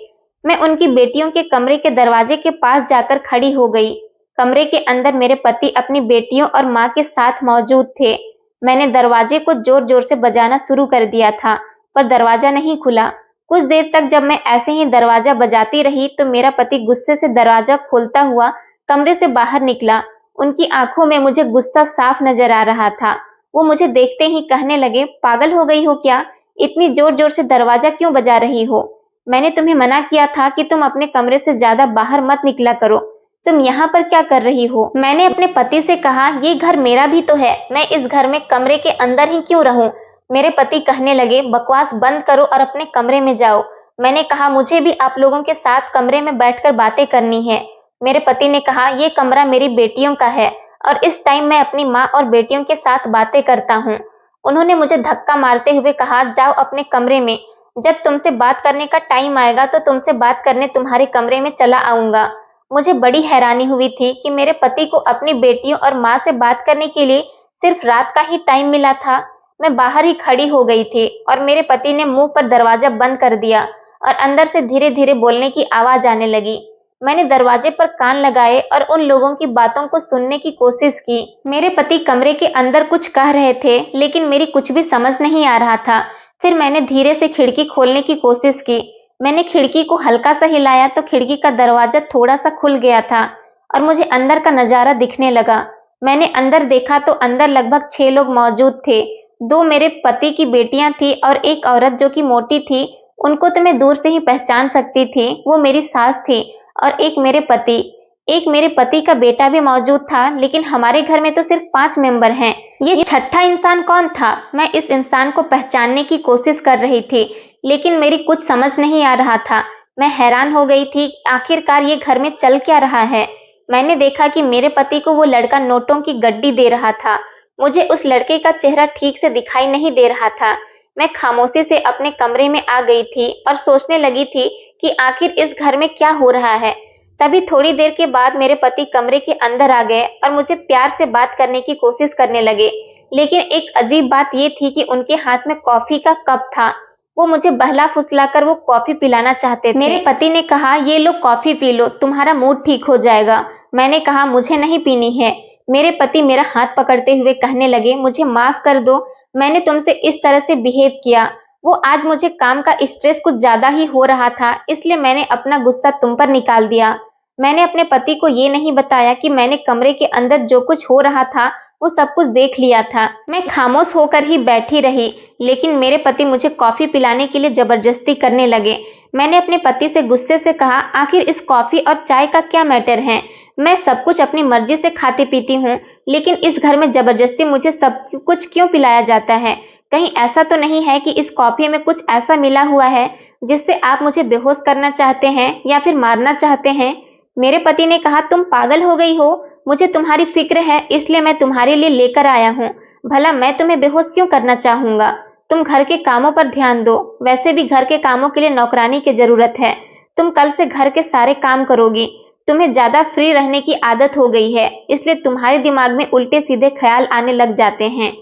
मैं उनकी बेटियों के कमरे के दरवाजे के पास जाकर खड़ी हो गई। कमरे के अंदर मेरे पति अपनी बेटियों और माँ के साथ मौजूद थे। मैंने दरवाजे को जोर जोर से बजाना शुरू कर दिया था, पर दरवाजा नहीं खुला। कुछ देर तक जब मैं ऐसे ही दरवाजा बजाती रही तो मेरा पति गुस्से से दरवाजा खोलता हुआ कमरे से बाहर निकला। उनकी आंखों में मुझे गुस्सा साफ नजर आ रहा था। वो मुझे देखते ही कहने लगे, पागल हो गई हो क्या? इतनी जोर जोर से दरवाजा क्यों बजा रही हो? मैंने तुम्हें मना किया था कि तुम अपने कमरे से ज्यादा बाहर मत निकला करो। तुम यहाँ पर क्या कर रही हो? मैंने अपने पति से कहा, ये घर मेरा भी तो है, मैं इस घर में कमरे के अंदर ही क्यों रहूं? मेरे पति कहने लगे, बकवास बंद करो और अपने कमरे में जाओ। मैंने कहा, मुझे भी आप लोगों के साथ कमरे में बैठकर बातें करनी है। मेरे पति ने कहा, ये कमरा मेरी बेटियों का है और इस टाइम मैं अपनी माँ और बेटियों के साथ बातें करता हूँ। उन्होंने मुझे धक्का मारते हुए कहा, जाओ अपने कमरे में, जब तुमसे बात करने का टाइम आएगा तो तुमसे बात करने तुम्हारे कमरे में चला आऊंगा। मुझे बड़ी हैरानी हुई थी कि मेरे पति को अपनी बेटियों और माँ से बात करने के लिए सिर्फ रात का ही टाइम मिला था। मैं बाहर ही खड़ी हो गई थी और मेरे पति ने मुंह पर दरवाजा बंद कर दिया और अंदर से धीरे धीरे बोलने की आवाज आने लगी। मैंने दरवाजे पर कान लगाए और उन लोगों की बातों को सुनने की कोशिश की। मेरे पति कमरे के अंदर कुछ कह रहे थे, लेकिन मेरी कुछ भी समझ नहीं आ रहा था। फिर मैंने धीरे से खिड़की खोलने की कोशिश की। मैंने खिड़की को हल्का सा हिलाया तो खिड़की का दरवाजा थोड़ा सा खुल गया था और मुझे अंदर का नजारा दिखने लगा। मैंने अंदर देखा तो अंदर लगभग 6 लोग मौजूद थे। 2 मेरे पति की बेटियां थी और एक औरत जो कि मोटी थी, उनको तो मैं दूर से ही पहचान सकती थी, वो मेरी सास थी। और एक मेरे पति का बेटा भी मौजूद था। लेकिन हमारे घर में तो सिर्फ 5 मेंबर हैं। ये छठा इंसान कौन था? मैं इस इंसान को पहचानने की कोशिश कर रही थी, लेकिन मेरी कुछ समझ नहीं आ रहा था। मैं हैरान हो गई थी, आखिरकार ये घर में चल क्या रहा है। मैंने देखा कि मेरे पति को वो लड़का नोटों की गड्डी दे रहा था। मुझे उस लड़के का चेहरा ठीक से दिखाई नहीं दे रहा था। मैं खामोशी से अपने कमरे में आ गई थी और सोचने लगी थी कि आखिर इस घर में क्या हो रहा है। तभी थोड़ी देर के बाद मेरे पति कमरे के अंदर आ गए और मुझे प्यार से बात करने की कोशिश करने लगे। लेकिन एक अजीब बात ये थी कि उनके हाथ में कॉफी का कप था। वो मुझे बहला फुसलाकर वो कॉफी पिलाना चाहते थे। मेरे पति ने कहा, ये लो कॉफी पी लो, तुम्हारा मूड ठीक हो जाएगा। मैंने कहा, मुझे नहीं पीनी है। मेरे पति मेरा हाथ पकड़ते हुए कहने लगे, मुझे माफ कर दो, मैंने तुमसे इस तरह से बिहेव किया। वो आज मुझे काम का स्ट्रेस कुछ ज्यादा ही हो रहा था, इसलिए मैंने अपना गुस्सा तुम पर निकाल दिया। मैंने अपने पति को ये नहीं बताया कि मैंने कमरे के अंदर जो कुछ हो रहा था वो सब कुछ देख लिया था। मैं खामोश होकर ही बैठी रही, लेकिन मेरे पति मुझे कॉफी पिलाने के लिए जबरदस्ती करने लगे। मैंने अपने पति से गुस्से से कहा, आखिर इस कॉफी और चाय का क्या मैटर है? मैं सब कुछ अपनी मर्जी से खाती पीती हूँ, लेकिन इस घर में जबरदस्ती मुझे सब कुछ क्यों पिलाया जाता है? कहीं ऐसा तो नहीं है कि इस कॉफी में कुछ ऐसा मिला हुआ है जिससे आप मुझे बेहोश करना चाहते हैं या फिर मारना चाहते हैं? मेरे पति ने कहा, तुम पागल हो गई हो? मुझे तुम्हारी फिक्र है, इसलिए मैं तुम्हारे लिए लेकर आया हूँ। भला मैं तुम्हें बेहोश क्यों करना चाहूंगा? तुम घर के कामों पर ध्यान दो। वैसे भी घर के कामों के लिए नौकरानी की जरूरत है। तुम कल से घर के सारे काम करोगी। तुम्हें ज्यादा फ्री रहने की आदत हो गई है, इसलिए तुम्हारे दिमाग में उल्टे सीधे ख्याल आने लग जाते हैं।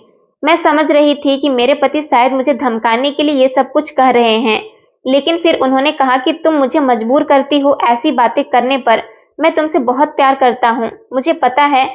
मैं समझ रही थी कि मेरे पति शायद मुझे धमकाने के लिए ये सब कुछ कह रहे हैं, लेकिन फिर उन्होंने कहा कि तुम मुझे मजबूर करती हो ऐसी बातें करने पर। मैं तुमसे बहुत प्यार करता हूँ। मुझे पता है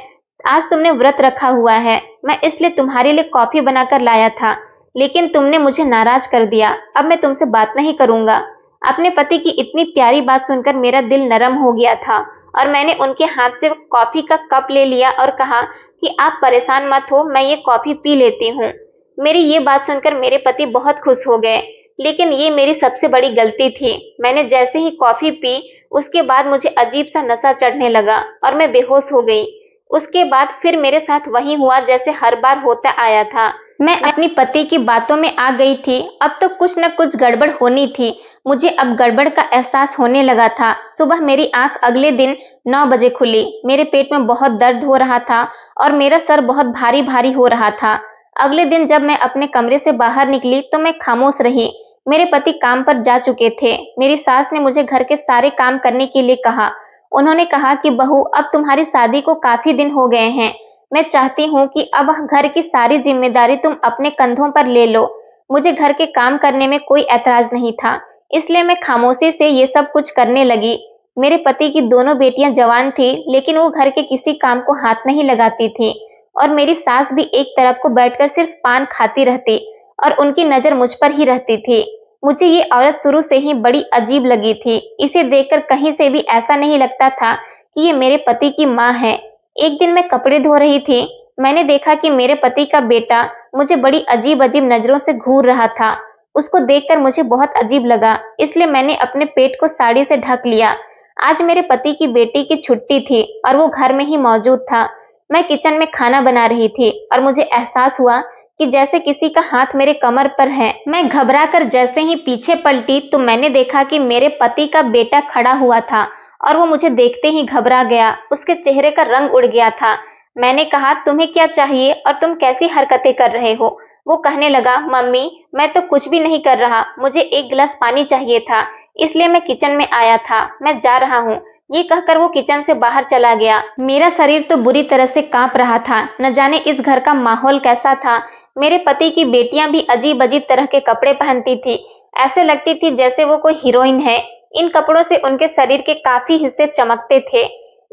आज तुमने व्रत रखा हुआ है, मैं इसलिए तुम्हारे लिए कॉफी बनाकर लाया था, लेकिन तुमने मुझे नाराज कर दिया। अब मैं तुमसे बात नहीं करूंगा। अपने पति की इतनी प्यारी बात सुनकर मेरा दिल नरम हो गया था और मैंने उनके हाथ से कॉफी का कप ले लिया और कहा कि आप परेशान मत हो, मैं ये कॉफी पी लेती हूँ। मेरी ये बात सुनकर मेरे पति बहुत खुश हो गए, लेकिन ये मेरी सबसे बड़ी गलती थी। मैंने जैसे ही कॉफी पी, उसके बाद मुझे अजीब सा नशा चढ़ने लगा और मैं बेहोश हो गई। उसके बाद फिर मेरे साथ वही हुआ जैसे हर बार होता आया था। मैं अपनी पति की बातों में आ गई थी। अब तो कुछ न कुछ गड़बड़ होनी थी। मुझे अब गड़बड़ का एहसास होने लगा था। सुबह मेरी आंख अगले दिन 9 बजे खुली। मेरे पेट में बहुत दर्द हो रहा था और मेरा सर बहुत भारी भारी हो रहा था। अगले दिन जब मैं अपने कमरे से बाहर निकली तो मैं खामोश रही। मेरे पति काम पर जा चुके थे। मेरी सास ने मुझे घर के सारे काम करने के लिए कहा। उन्होंने कहा कि बहू, अब तुम्हारी शादी को काफी दिन हो गए हैं। मैं चाहती हूँ कि अब घर की सारी जिम्मेदारी तुम अपने कंधों पर ले लो। मुझे घर के काम करने में कोई ऐतराज नहीं था, इसलिए मैं खामोशी से ये सब कुछ करने लगी। मेरे पति की दोनों बेटियां जवान थी, लेकिन वो घर के किसी काम को हाथ नहीं लगाती थी और मेरी सास भी एक तरफ को बैठकर सिर्फ पान खाती रहती और उनकी नजर मुझ पर ही रहती थी। मुझे ये औरत शुरू से ही बड़ी अजीब लगी थी। इसे देखकर कहीं से भी ऐसा नहीं लगता था कि ये मेरे पति की माँ है। एक दिन मैं कपड़े धो रही थी। मैंने देखा कि मेरे पति का बेटा मुझे बड़ी अजीब अजीब नजरों से घूर रहा था। उसको देखकर मुझे बहुत अजीब लगा, इसलिए मैंने अपने पेट को साड़ी से ढक लिया। आज मेरे पति की बेटी की छुट्टी थी और वो घर में ही मौजूद था। मैं किचन में खाना बना रही थी और मुझे एहसास हुआ कि जैसे किसी का हाथ मेरे कमर पर है। मैं घबराकर जैसे ही पीछे पलटी तो मैंने देखा कि मेरे पति का बेटा खड़ा हुआ था और वो मुझे देखते ही घबरा गया। उसके चेहरे का रंग उड़ गया था। मैंने कहा, तुम्हें क्या चाहिए और तुम कैसी हरकतें कर रहे हो? वो कहने लगा, मम्मी, मैं तो कुछ भी नहीं कर रहा। मुझे एक गिलास पानी चाहिए था, इसलिए मैं किचन में आया था। मैं जा रहा हूँ। ये कहकर वो किचन से बाहर चला गया। मेरा शरीर तो बुरी तरह से कांप रहा था। न जाने इस घर का माहौल कैसा था। मेरे पति की बेटियां भी अजीब अजीब तरह के कपड़े पहनती थी। ऐसे लगती थी जैसे वो कोई हीरोइन है। इन कपड़ों से उनके शरीर के काफी हिस्से चमकते थे।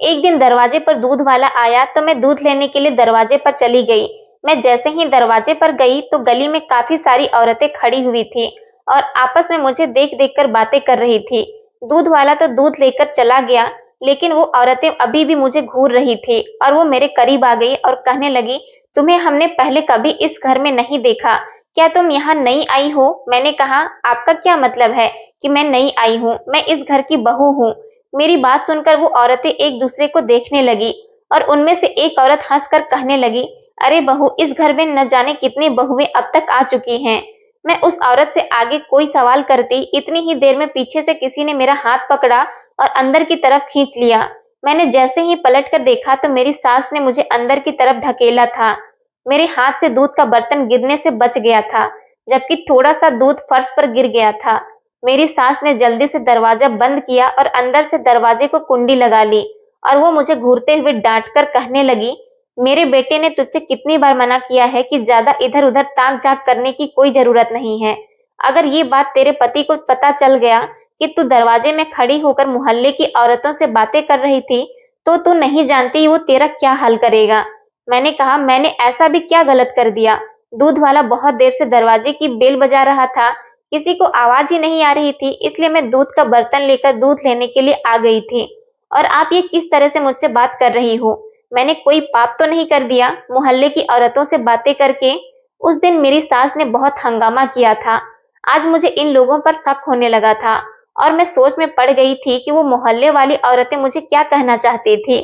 एक दिन दरवाजे पर दूध वाला आया तो मैं दूध लेने के लिए दरवाजे पर चली गई। मैं जैसे ही दरवाजे पर गई तो गली में काफी सारी औरतें खड़ी हुई थी और आपस में मुझे देख देख कर बातें कर रही थी। दूध वाला तो दूध लेकर चला गया, लेकिन वो औरतें अभी भी मुझे घूर रही थी और वो मेरे करीब आ गई और कहने लगी, तुम्हें हमने पहले कभी इस घर में नहीं देखा। क्या तुम यहाँ नई आई हो? मैंने कहा, आपका क्या मतलब है कि मैं नई आई हूँ? मैं इस घर की बहू हूँ। मेरी बात सुनकर वो औरतें एक दूसरे को देखने लगी और उनमें से एक औरत हंसकर कहने लगी, अरे बहू, इस घर में न जाने कितनी बहुएं अब तक आ चुकी हैं। मैं उस औरत से आगे कोई सवाल करती, इतनी ही देर में पीछे से किसी ने मेरा हाथ पकड़ा और अंदर की तरफ खींच लिया। मैंने जैसे ही पलट कर देखा तो मेरी सास ने मुझे अंदर की तरफ ढकेला था। मेरे हाथ से दूध का बर्तन गिरने से बच गया था, जबकि थोड़ा सा दूध फर्श पर गिर गया था। मेरी सास ने जल्दी से दरवाजा बंद किया और अंदर से दरवाजे को कुंडी लगा ली और वो मुझे घूरते हुए डांट कर कहने लगी, मेरे बेटे ने तुझसे कितनी बार मना किया है कि ज्यादा इधर उधर ताक झांक करने की कोई जरूरत नहीं है। अगर ये बात तेरे पति को पता चल गया कि तू दरवाजे में खड़ी होकर मोहल्ले की औरतों से बातें कर रही थी, तो तू नहीं जानती वो तेरा क्या हाल करेगा। मैंने कहा, मैंने ऐसा भी क्या गलत कर दिया? दूध वाला बहुत देर से दरवाजे की बेल बजा रहा था, किसी को आवाज ही नहीं आ रही थी, इसलिए मैं दूध का बर्तन लेकर दूध लेने के लिए आ गई थी। और आप ये किस तरह से मुझसे बात कर रही हो? मैंने कोई पाप तो नहीं कर दिया मोहल्ले की औरतों से बातें करके? उस दिन मेरी सास ने बहुत हंगामा किया था। आज मुझे इन लोगों पर शक होने लगा था और मैं सोच में पड़ गई थी कि वो मोहल्ले वाली औरतें मुझे क्या कहना चाहती थी,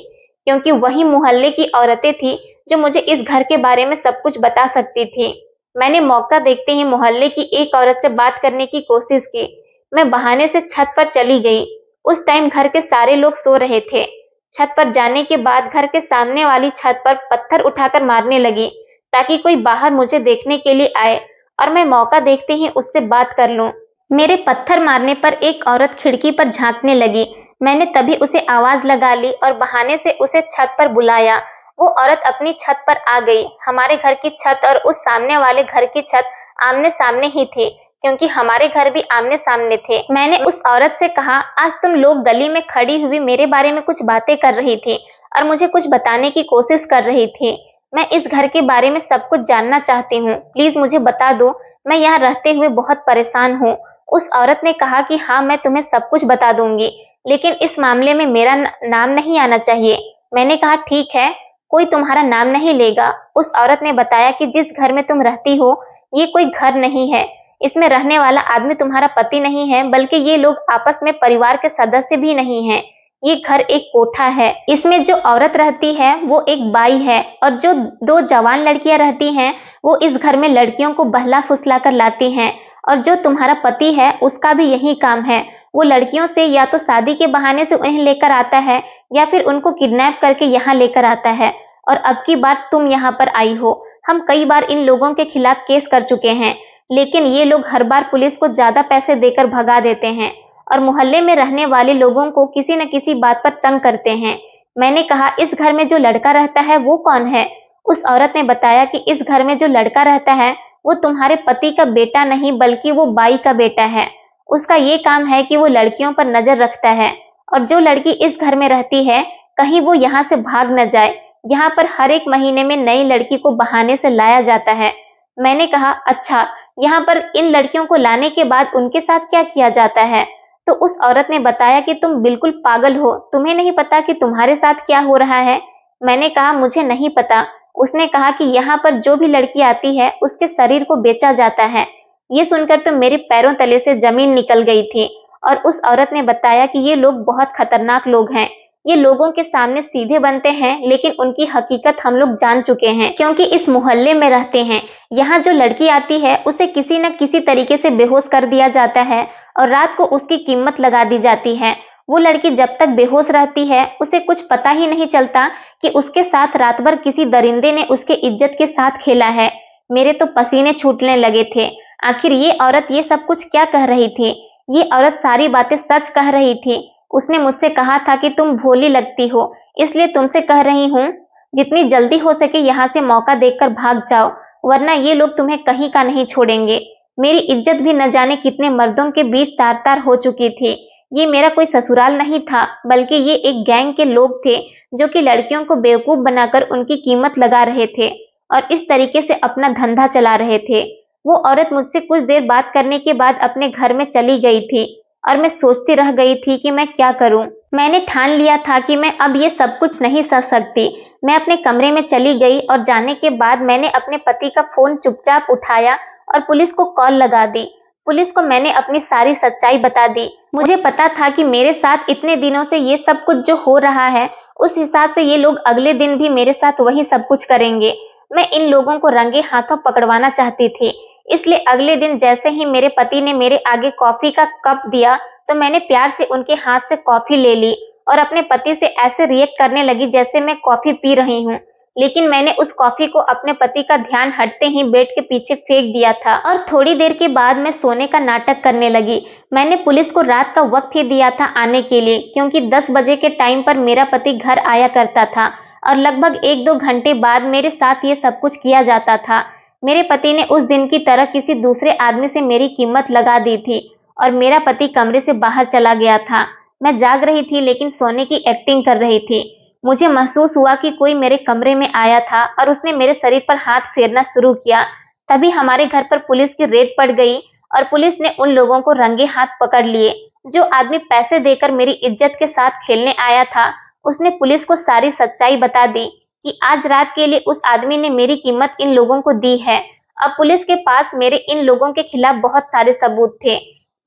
क्योंकि वही मोहल्ले की औरतें थी जो मुझे इस घर के बारे में सब कुछ बता सकती थी। मैंने मौका देखते ही मोहल्ले की एक औरत से बात करने की कोशिश की। मैं बहाने से छत पर चली गई। उस टाइम घर के सारे लोग सो रहे थे। छत पर जाने के बाद घर के सामने वाली छत पर पत्थर उठाकर मारने लगी ताकि कोई बाहर मुझे देखने के लिए आए और मैं मौका देखते ही उससे बात कर लूं। मेरे पत्थर मारने पर एक औरत खिड़की पर झांकने लगी। मैंने तभी उसे आवाज लगा ली और बहाने से उसे छत पर बुलाया। वो औरत अपनी छत पर आ गई। हमारे घर की छत और उस सामने वाले घर की छत आमने सामने ही थी, क्योंकि हमारे घर भी आमने सामने थे। मैंने उस औरत से कहा, आज तुम लोग गली में खड़ी हुई मेरे बारे में कुछ बातें कर रही थी और मुझे कुछ बताने की कोशिश कर रही थी। मैं इस घर के बारे में सब कुछ जानना चाहती हूँ, प्लीज मुझे बता दो, मैं यहाँ रहते हुए बहुत परेशान हूँ। उस औरत ने कहा कि हाँ, मैं तुम्हें सब कुछ बता दूंगी, लेकिन इस मामले में मेरा नाम नहीं आना चाहिए। मैंने कहा ठीक है, कोई तुम्हारा नाम नहीं लेगा। उस औरत ने बताया कि जिस घर में तुम रहती हो ये कोई घर नहीं है, इसमें रहने वाला आदमी तुम्हारा पति नहीं है, बल्कि ये लोग आपस में परिवार के सदस्य भी नहीं हैं। ये घर एक कोठा है। इसमें जो औरत रहती है वो एक बाई है और जो दो जवान लड़कियां रहती हैं वो इस घर में लड़कियों को बहला फुसला कर लाती हैं। और जो तुम्हारा पति है उसका भी यही काम है। वो लड़कियों से या तो शादी के बहाने से उन्हें लेकर आता है या फिर उनको किडनैप करके यहाँ लेकर आता है। और अब की बार तुम यहाँ पर आई हो। हम कई बार इन लोगों के खिलाफ केस कर चुके हैं, लेकिन ये लोग हर बार पुलिस को ज्यादा पैसे देकर भगा देते हैं और मोहल्ले में रहने वाले लोगों को किसी न किसी बात पर तंग करते हैं। मैंने कहा, इस घर में जो लड़का रहता है वो कौन है? उस औरत ने बताया कि इस घर में जो लड़का रहता है वो तुम्हारे पति का बेटा नहीं, बल्कि वो बाई का बेटा है। उसका ये काम है कि वो लड़कियों पर नजर रखता है और जो लड़की इस घर में रहती है कहीं वो यहाँ से भाग न जाए। यहाँ पर हर एक महीने में नई लड़की को बहाने से लाया जाता है। मैंने कहा, अच्छा, यहाँ पर इन लड़कियों को लाने के बाद उनके साथ क्या किया जाता है? तो उस औरत ने बताया कि तुम बिल्कुल पागल हो, तुम्हें नहीं पता कि तुम्हारे साथ क्या हो रहा है? मैंने कहा, मुझे नहीं पता। उसने कहा कि यहाँ पर जो भी लड़की आती है उसके शरीर को बेचा जाता है। ये सुनकर तो मेरे पैरों तले से जमीन निकल गई थी। और उस औरत ने बताया कि ये लोग बहुत खतरनाक लोग हैं। ये लोगों के सामने सीधे बनते हैं, लेकिन उनकी हकीकत हम लोग जान चुके हैं, क्योंकि इस मोहल्ले में रहते हैं। यहाँ जो लड़की आती है उसे किसी न किसी तरीके से बेहोश कर दिया जाता है और रात को उसकी कीमत लगा दी जाती है। वो लड़की जब तक बेहोश रहती है उसे कुछ पता ही नहीं चलता कि उसके साथ रात भर किसी दरिंदे ने उसके इज्जत के साथ खेला है। मेरे तो पसीने छूटने लगे थे। आखिर ये औरत ये सब कुछ क्या कह रही थी? ये औरत सारी बातें सच कह रही थी। उसने मुझसे कहा था कि तुम भोली लगती हो, इसलिए तुमसे कह रही हूँ, जितनी जल्दी हो सके यहाँ से मौका देखकर भाग जाओ, वरना ये लोग तुम्हें कहीं का नहीं छोड़ेंगे। मेरी इज्जत भी न जाने कितने मर्दों के बीच तार तार हो चुकी थी। ये मेरा कोई ससुराल नहीं था, बल्कि ये एक गैंग के लोग थे जो कि लड़कियों को बेवकूफ बनाकर उनकी कीमत लगा रहे थे और इस तरीके से अपना धंधा चला रहे थे। वो औरत मुझसे कुछ देर बात करने के बाद अपने घर में चली गई थी और मैं सोचती रह गई थी कि मैं क्या करूं। मैंने ठान लिया था कि मैं अब ये सब कुछ नहीं सह सकती। मैं अपने कमरे में चली गई और जाने के बाद मैंने अपने पति का फोन चुपचाप उठाया और पुलिस को कॉल लगा दी। पुलिस को मैंने अपनी सारी सच्चाई बता दी। मुझे पता था कि मेरे साथ इतने दिनों से ये सब कुछ जो हो रहा है, उस हिसाब से ये लोग अगले दिन भी मेरे साथ वही सब कुछ करेंगे। मैं इन लोगों को रंगे हाथों पकड़वाना चाहती थी, इसलिए अगले दिन जैसे ही मेरे पति ने मेरे आगे कॉफी का कप दिया तो मैंने प्यार से उनके हाथ से कॉफी ले ली और अपने पति से ऐसे रिएक्ट करने लगी जैसे मैं कॉफी पी रही हूँ। लेकिन मैंने उस कॉफी को अपने पति का ध्यान हटते ही बेड के पीछे फेंक दिया था और थोड़ी देर के बाद मैं सोने का नाटक करने लगी। मैंने पुलिस को रात का वक्त ही दिया था आने के लिए, क्योंकि 10 बजे के टाइम पर मेरा पति घर आया करता था और लगभग 1-2 घंटे बाद मेरे साथ ये सब कुछ किया जाता था। मेरे पति ने उस दिन की तरह किसी दूसरे आदमी से मेरी कीमत लगा दी थी और मेरा पति कमरे से बाहर चला गया था। मैं जाग रही थी लेकिन सोने की एक्टिंग कर रही थी। मुझे महसूस हुआ कि कोई मेरे कमरे में आया था और उसने मेरे शरीर पर हाथ फेरना शुरू किया। तभी हमारे घर पर पुलिस की रेड पड़ गई और पुलिस ने उन लोगों को रंगे हाथ पकड़ लिए। जो आदमी पैसे देकर मेरी इज्जत के साथ खेलने आया था उसने पुलिस को सारी सच्चाई बता दी कि आज रात के लिए उस आदमी ने मेरी कीमत इन लोगों को दी है। अब पुलिस के पास मेरे इन लोगों के खिलाफ बहुत सारे सबूत थे।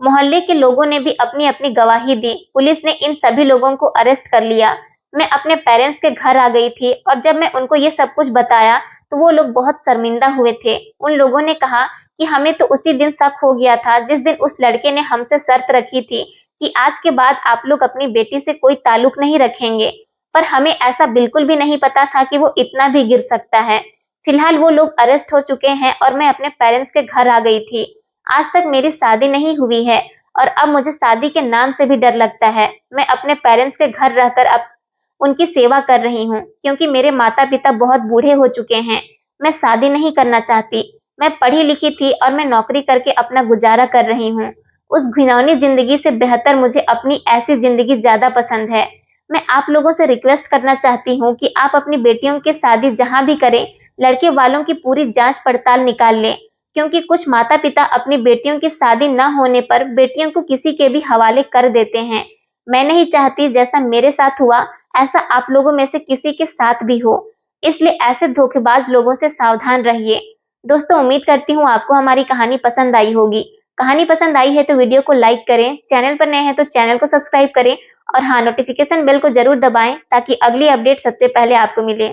मोहल्ले के लोगों ने भी अपनी अपनी गवाही दी। पुलिस ने इन सभी लोगों को अरेस्ट कर लिया। मैं अपने पेरेंट्स के घर आ गई थी और जब मैं उनको ये सब कुछ बताया तो वो लोग बहुत शर्मिंदा हुए थे। उन लोगों ने कहा कि हमें तो उसी दिन शक हो गया था जिस दिन उस लड़के ने हमसे शर्त रखी थी कि आज के बाद आप लोग अपनी बेटी से कोई ताल्लुक नहीं रखेंगे। पर हमें ऐसा बिल्कुल भी नहीं पता था कि वो इतना भी गिर सकता है। फिलहाल वो लोग अरेस्ट हो चुके हैं और मैं अपने पेरेंट्स के घर आ गई थी। आज तक मेरी शादी नहीं हुई है और अब मुझे शादी के नाम से भी डर लगता है। मैं अपने पेरेंट्स के घर रहकर अब उनकी सेवा कर रही हूँ क्योंकि मेरे माता-पिता बहुत बूढ़े हो चुके हैं। मैं शादी नहीं करना चाहती। मैं पढ़ी लिखी थी और मैं नौकरी करके अपना गुजारा कर रही हूँ। उस घिनौनी जिंदगी से बेहतर मुझे अपनी ऐसी जिंदगी ज्यादा पसंद है। मैं आप लोगों से रिक्वेस्ट करना चाहती हूँ कि आप अपनी बेटियों की शादी जहाँ भी करें, लड़के वालों की पूरी जांच पड़ताल निकाल लें, क्योंकि कुछ माता पिता अपनी बेटियों की शादी न होने पर बेटियों को किसी के भी हवाले कर देते हैं। मैं नहीं चाहती जैसा मेरे साथ हुआ ऐसा आप लोगों में से किसी के साथ भी हो, इसलिए ऐसे धोखेबाज लोगों से सावधान रहिए। दोस्तों, उम्मीद करती हूँ आपको हमारी कहानी पसंद आई होगी। कहानी पसंद आई है तो वीडियो को लाइक करें, चैनल पर नए हैं तो चैनल को सब्सक्राइब करें और हाँ, नोटिफिकेशन बेल को जरूर दबाएं ताकि अगली अपडेट सबसे पहले आपको मिले।